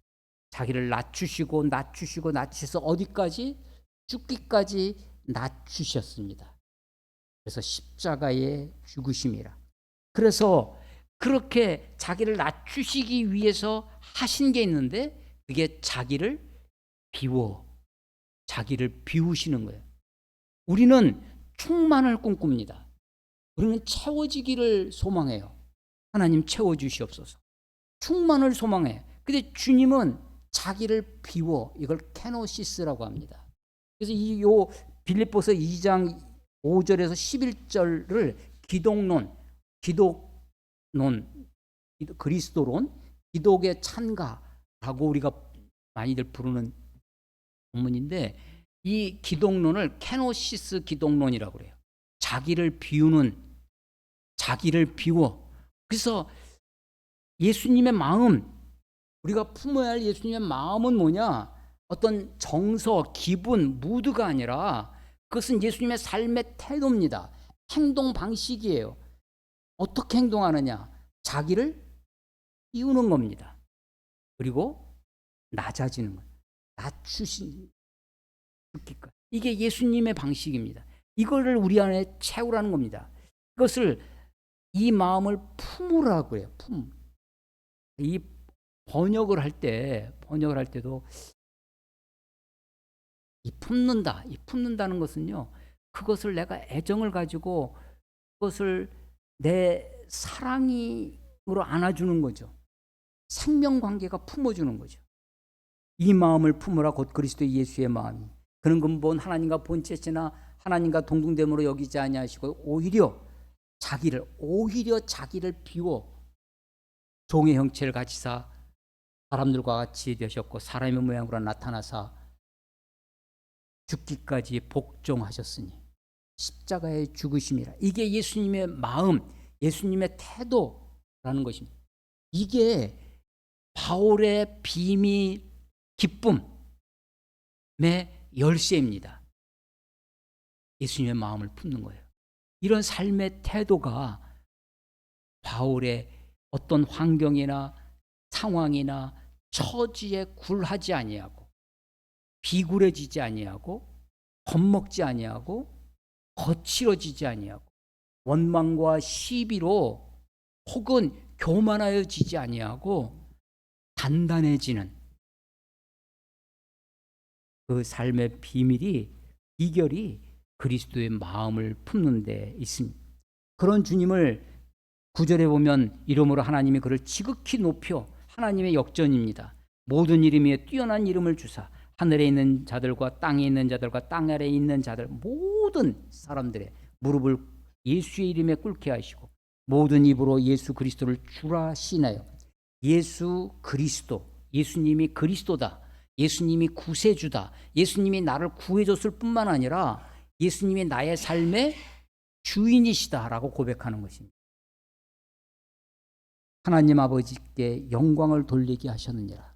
자기를 낮추셔서 어디까지? 죽기까지 낮추셨습니다. 그래서 십자가의 죽으심이라. 그래서 그렇게 자기를 낮추시기 위해서 하신 게 있는데, 그게 자기를 비우시는 거예요. 우리는 충만을 꿈꿉니다. 우리는 채워지기를 소망해요. 하나님 채워주시옵소서. 충만을 소망해. 근데 주님은 자기를 비워. 이걸 케노시스라고 합니다. 그래서 요 빌립보서 2장 5절에서 11절을 그리스도론, 기독의 찬가라고 우리가 많이들 부르는 본문인데, 이 기독론을 케노시스 기독론이라고 그래요. 자기를 비워. 그래서 예수님의 마음, 우리가 품어야 할 예수님의 마음은 뭐냐? 어떤 정서, 기분, 무드가 아니라 그것은 예수님의 삶의 태도입니다. 행동 방식이에요. 어떻게 행동하느냐? 자기를 비우는 겁니다. 그리고 낮아지는 거예요. 낮추시기까지. 이게 예수님의 방식입니다. 이거를 우리 안에 채우라는 겁니다. 이 마음을 품으라고 해요. 이 번역을 할 때도 이 품는다는 것은요, 그것을 내가 애정을 가지고 그것을 내 사랑으로 안아주는 거죠. 생명관계가 품어주는 거죠. 이 마음을 품으라 곧 그리스도 예수의 마음이. 그는 근본 하나님과 본체시나 하나님과 동등됨으로 여기지 아니하시고 오히려 자기를 비워 종의 형체를 가지사 사람들과 같이 되셨고 사람의 모양으로 나타나사 죽기까지 복종하셨으니 십자가의 죽으심이라. 이게 예수님의 마음, 예수님의 태도라는 것입니다. 이게 바울의 비밀, 기쁨의 열쇠입니다. 예수님의 마음을 품는 거예요. 이런 삶의 태도가 바울의 어떤 환경이나 상황이나 처지에 굴하지 아니하고 비굴해지지 아니하고 겁먹지 아니하고 거칠어지지 아니하고 원망과 시비로 혹은 교만하여지지 아니하고 단단해지는 그 삶의 비결이 그리스도의 마음을 품는 데 있습니다. 그런 주님을 9절에 보면 이름으로 하나님이 그를 지극히 높여 하나님의 역전입니다. 모든 이름 위에 뛰어난 이름을 주사 하늘에 있는 자들과 땅에 있는 자들과 땅 아래에 있는 자들 모든 사람들의 무릎을 예수의 이름에 꿇게 하시고 모든 입으로 예수 그리스도를 주라 시나요. 예수 그리스도, 예수님이 그리스도다. 예수님이 구세주다. 예수님이 나를 구해줬을 뿐만 아니라 예수님이 나의 삶의 주인이시다라고 고백하는 것입니다. 하나님 아버지께 영광을 돌리게 하셨느니라.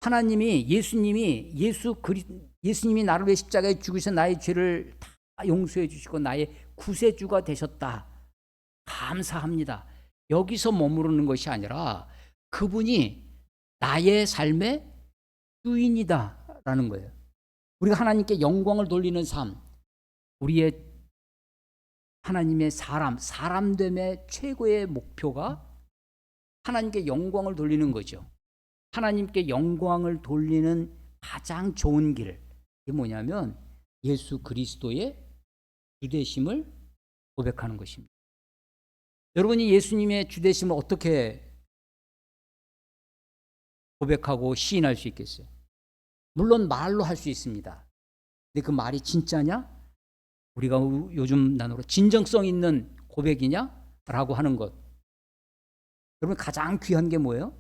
하나님이 예수님이 나를 위해 십자가에 죽으셔 나의 죄를 다 용서해 주시고 나의 구세주가 되셨다. 감사합니다. 여기서 머무르는 것이 아니라 그분이 나의 삶의 주인이다라는 거예요. 우리가 하나님께 영광을 돌리는 삶, 우리의 하나님의 사람됨의 최고의 목표가 하나님께 영광을 돌리는 거죠. 하나님께 영광을 돌리는 가장 좋은 길, 이게 뭐냐면 예수 그리스도의 주되심을 고백하는 것입니다. 여러분이 예수님의 주되심을 어떻게 고백하고 시인할 수 있겠어요? 물론 말로 할 수 있습니다. 근데 그 말이 진짜냐? 우리가 요즘 단어로 진정성 있는 고백이냐? 라고 하는 것. 여러분 가장 귀한 게 뭐예요?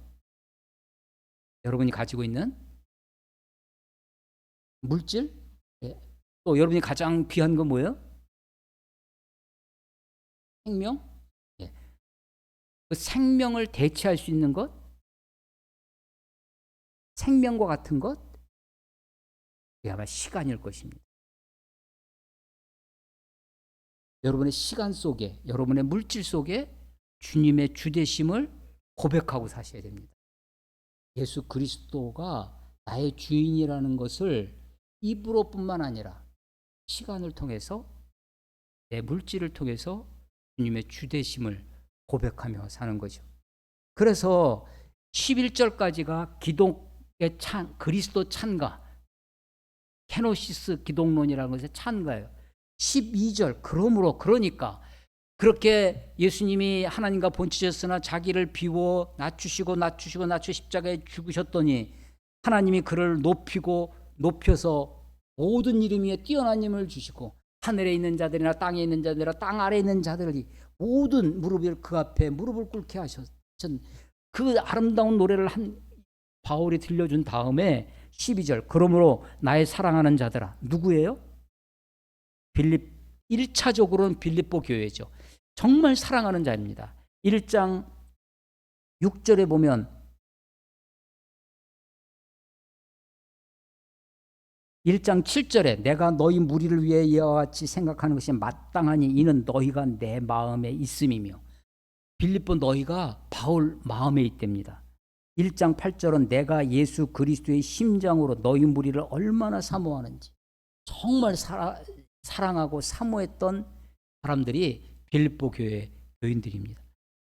여러분이 가지고 있는 물질? 또 여러분이 가장 귀한 건 뭐예요? 생명? 그 생명을 대체할 수 있는 것? 생명과 같은 것? 그게 아마 시간일 것입니다. 여러분의 시간 속에, 여러분의 물질 속에 주님의 주되심을 고백하고 사셔야 됩니다. 예수 그리스도가 나의 주인이라는 것을 입으로뿐만 아니라 시간을 통해서 내 물질을 통해서 주님의 주되심을 고백하며 사는 거죠. 그래서 11절까지가 기독의 그리스도 찬가, 케노시스 기독론이라는 것의 찬가예요. 12절 그러니까 그렇게 예수님이 하나님과 본치셨으나 자기를 비워 낮추시고 십자가에 죽으셨더니 하나님이 그를 높여서 모든 이름 위에 뛰어난 힘을 주시고 하늘에 있는 자들이나 땅에 있는 자들이나 땅 아래에 있는 자들이 모든 무릎을 그 앞에 무릎을 꿇게 하셨던 그 아름다운 노래를 바울이 들려준 다음에 12절 그러므로 나의 사랑하는 자들아, 누구예요? 1차적으로는 빌립보 교회죠. 정말 사랑하는 자입니다. 1장 6절에 보면 1장 7절에 내가 너희 무리를 위해 이와 같이 생각하는 것이 마땅하니 이는 너희가 내 마음에 있음이며, 빌립보 너희가 바울 마음에 있답니다. 1장 8절은 내가 예수 그리스도의 심장으로 너희 무리를 얼마나 사모하는지, 정말 사랑하고 사모했던 사람들이 빌립보 교회 교인들입니다.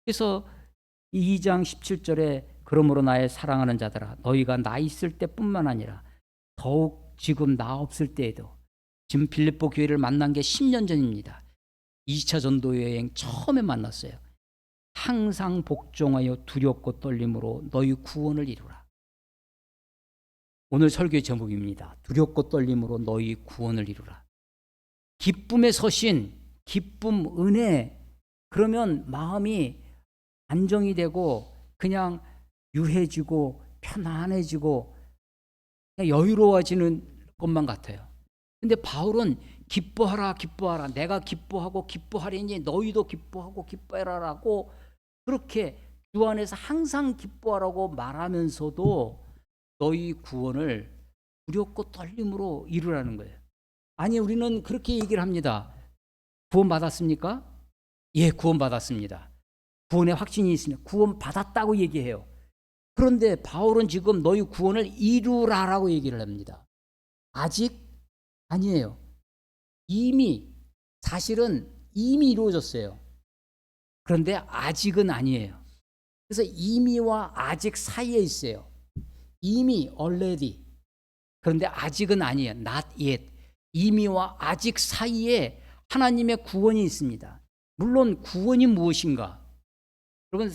그래서 2장 17절에 그러므로 나의 사랑하는 자들아 너희가 나 있을 때뿐만 아니라 더욱 지금 나 없을 때에도, 지금 빌립보 교회를 만난 게 10년 전입니다. 2차 전도 여행 처음에 만났어요. 항상 복종하여 두렵고 떨림으로 너희 구원을 이루라. 오늘 설교의 제목입니다. 두렵고 떨림으로 너희 구원을 이루라. 기쁨의 서신, 기쁨, 은혜, 그러면 마음이 안정이 되고 그냥 유해지고 편안해지고 그냥 여유로워지는 것만 같아요. 근데 바울은 기뻐하라 내가 기뻐하고 기뻐하리니 너희도 기뻐하고 기뻐해라라고 그렇게 주 안에서 항상 기뻐하라고 말하면서도 너희 구원을 두렵고 떨림으로 이루라는 거예요. 아니, 우리는 그렇게 얘기를 합니다. 구원 받았습니까? 예, 구원 받았습니다. 구원의 확신이 있으면 구원 받았다고 얘기해요. 그런데 바울은 지금 너희 구원을 이루라라고 얘기를 합니다. 아직 아니에요. 사실은 이미 이루어졌어요. 그런데 아직은 아니에요. 그래서 이미와 아직 사이에 있어요. 이미 already. 그런데 아직은 아니에요. not yet. 이미와 아직 사이에 하나님의 구원이 있습니다. 물론 구원이 무엇인가? 여러분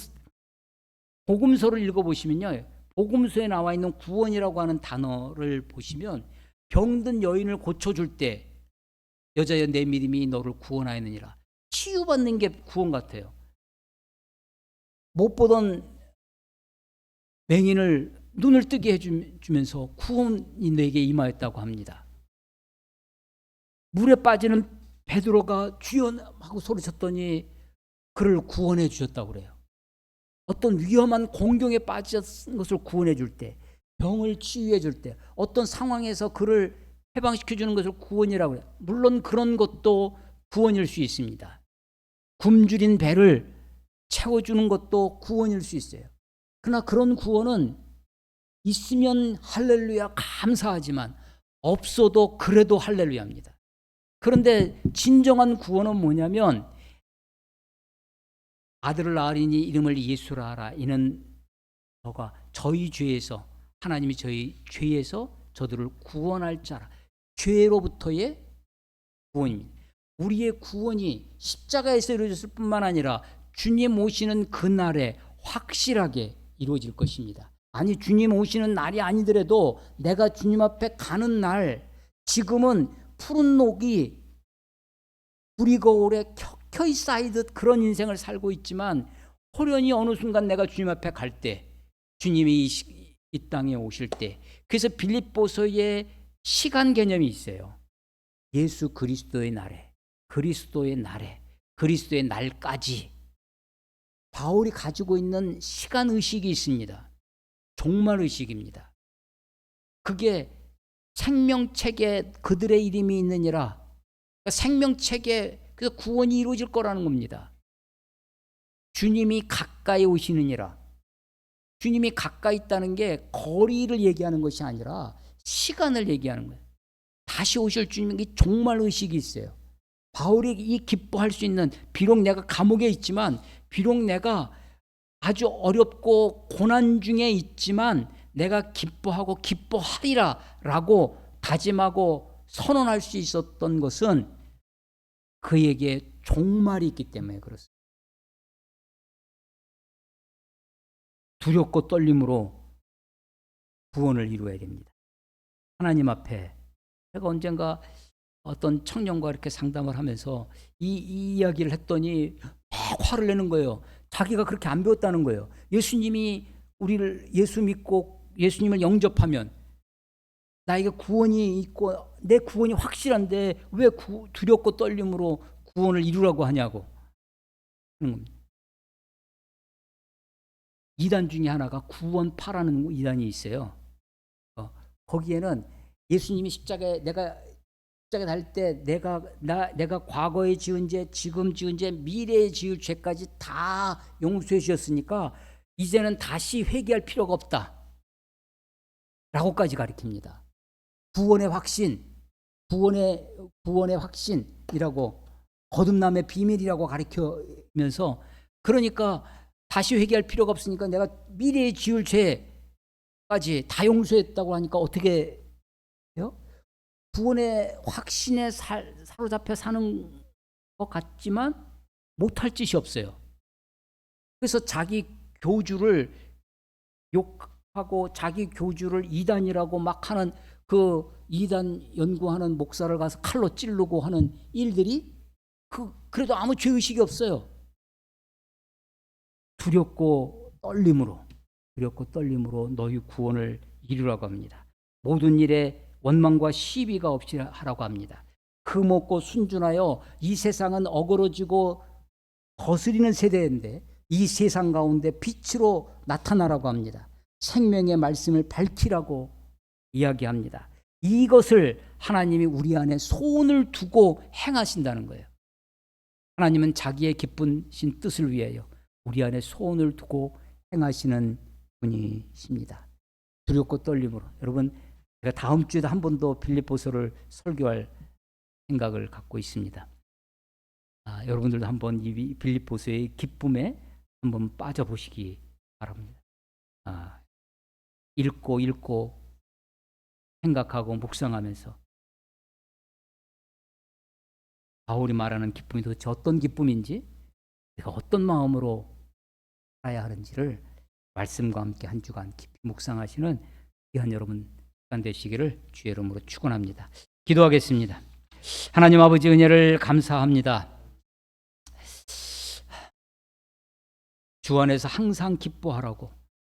복음서를 읽어보시면요, 복음서에 나와 있는 구원이라고 하는 단어를 보시면 병든 여인을 고쳐줄 때 여자여 내 믿음이 너를 구원하였느니라, 치유받는 게 구원 같아요. 못 보던 맹인을 눈을 뜨게 해주면서 구원이 내게 임하였다고 합니다. 물에 빠지는 베드로가 주여 하고 소리쳤더니 그를 구원해 주셨다고 그래요. 어떤 위험한 공경에 빠졌은 것을 구원해 줄 때, 병을 치유해 줄 때, 어떤 상황에서 그를 해방시켜 주는 것을 구원이라고 해요. 물론 그런 것도 구원일 수 있습니다. 굶주린 배를 채워주는 것도 구원일 수 있어요. 그러나 그런 구원은 있으면 할렐루야 감사하지만 없어도 그래도 할렐루야입니다. 그런데 진정한 구원은 뭐냐면 아들을 낳으리니 이름을 예수라 하라. 이는 너가 저희 죄에서 하나님이 저희 죄에서 저들을 구원할 자라. 죄로부터의 구원입니다. 우리의 구원이 십자가에서 이루어졌을 뿐만 아니라 주님 오시는 그날에 확실하게 이루어질 것입니다. 아니 주님 오시는 날이 아니더라도 내가 주님 앞에 가는 날, 지금은 푸른 녹이 우리 거울에 켜켜이 쌓이듯 그런 인생을 살고 있지만 호련히 어느 순간 내가 주님 앞에 갈 때, 주님이 이 땅에 오실 때, 그래서 빌립보서에 시간 개념이 있어요. 예수 그리스도의 날에, 그리스도의 날에, 그리스도의 날까지 바울이 가지고 있는 시간 의식이 있습니다. 종말 의식입니다. 그게 생명책에 그들의 이름이 있느니라. 그러니까 생명책에 그래서 구원이 이루어질 거라는 겁니다. 주님이 가까이 오시느니라. 주님이 가까이 있다는 게 거리를 얘기하는 것이 아니라 시간을 얘기하는 거예요. 다시 오실 주님의 종말 의식이 있어요. 바울이 이 기뻐할 수 있는, 비록 내가 감옥에 있지만, 비록 내가 아주 어렵고 고난 중에 있지만 내가 기뻐하고 기뻐하리라 라고 다짐하고 선언할 수 있었던 것은 그에게 종말이 있기 때문에 그렇습니다. 두렵고 떨림으로 구원을 이루어야 됩니다. 하나님 앞에, 제가 언젠가 어떤 청년과 이렇게 상담을 하면서 이 이야기를 했더니 막 화를 내는 거예요. 자기가 그렇게 안 배웠다는 거예요. 예수님이 우리를 예수 믿고 예수님을 영접하면 나에게 구원이 있고 내 구원이 확실한데 왜 두렵고 떨림으로 구원을 이루라고 하냐고 하는 겁니다. 이단 중에 하나가 구원파라는 이단이 있어요. 거기에는 예수님이 십자가에 달 때 내가 과거에 지은 죄, 지금 지은 죄, 미래에 지을 죄까지 다 용서해 주셨으니까 이제는 다시 회개할 필요가 없다 라고까지 가르칩니다. 구원의 확신, 구원의 확신이라고, 거듭남의 비밀이라고 가르치면서, 그러니까 다시 회개할 필요가 없으니까 내가 미래에 지을 죄까지 다 용서했다고 하니까 어떻게 해요? 구원의 확신에 사로잡혀 사는 것 같지만 못할 짓이 없어요. 그래서 자기 교주를 욕하고 자기 교주를 이단이라고 막 하는, 그 이단 연구하는 목사를 가서 칼로 찌르고 하는 일들이 그래도 아무 죄의식이 없어요. 두렵고 떨림으로 너희 구원을 이루라고 합니다. 모든 일에 원망과 시비가 없이 하라고 합니다. 금없고 순준하여 이 세상은 어그러지고 거스리는 세대인데 이 세상 가운데 빛으로 나타나라고 합니다. 생명의 말씀을 밝히라고 이야기합니다. 이것을 하나님이 우리 안에 소원을 두고 행하신다는 거예요. 하나님은 자기의 기쁘신 뜻을 위하여 우리 안에 소원을 두고 행하시는 분이십니다. 두렵고 떨림으로. 여러분, 제가 다음 주에도 한 번 더 빌립보서를 설교할 생각을 갖고 있습니다. 여러분들도 한번 이 빌립보서의 기쁨에 한번 빠져보시기 바랍니다. 읽고 생각하고 묵상하면서 바울이 말하는 기쁨이 도대체 어떤 기쁨인지, 내가 어떤 마음으로 살아야 하는지를 말씀과 함께 한 주간 깊이 묵상하시는 귀한 여러분 시간 되시기를 주의 이름으로 축원합니다. 기도하겠습니다. 하나님 아버지, 은혜를 감사합니다. 주 안에서 항상 기뻐하라고,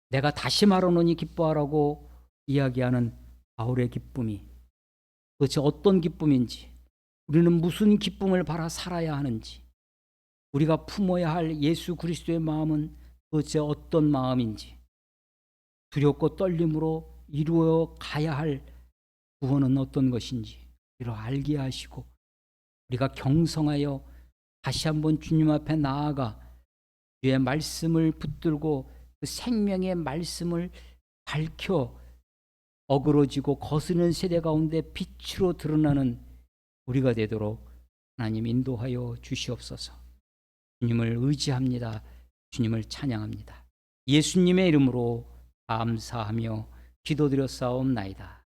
내가 다시 말하노니 기뻐하라고 이야기하는 바울의 기쁨이 도대체 어떤 기쁨인지, 우리는 무슨 기쁨을 바라 살아야 하는지, 우리가 품어야 할 예수 그리스도의 마음은 도대체 어떤 마음인지, 두렵고 떨림으로 이루어 가야 할 구원은 어떤 것인지 우리로 알게 하시고, 우리가 경성하여 다시 한번 주님 앞에 나아가 주의 말씀을 붙들고 그 생명의 말씀을 밝혀 어그러지고 거스는 세대 가운데 빛으로 드러나는 우리가 되도록 하나님 인도하여 주시옵소서. 주님을 의지합니다. 주님을 찬양합니다. 예수님의 이름으로 감사하며 기도드렸사옵나이다.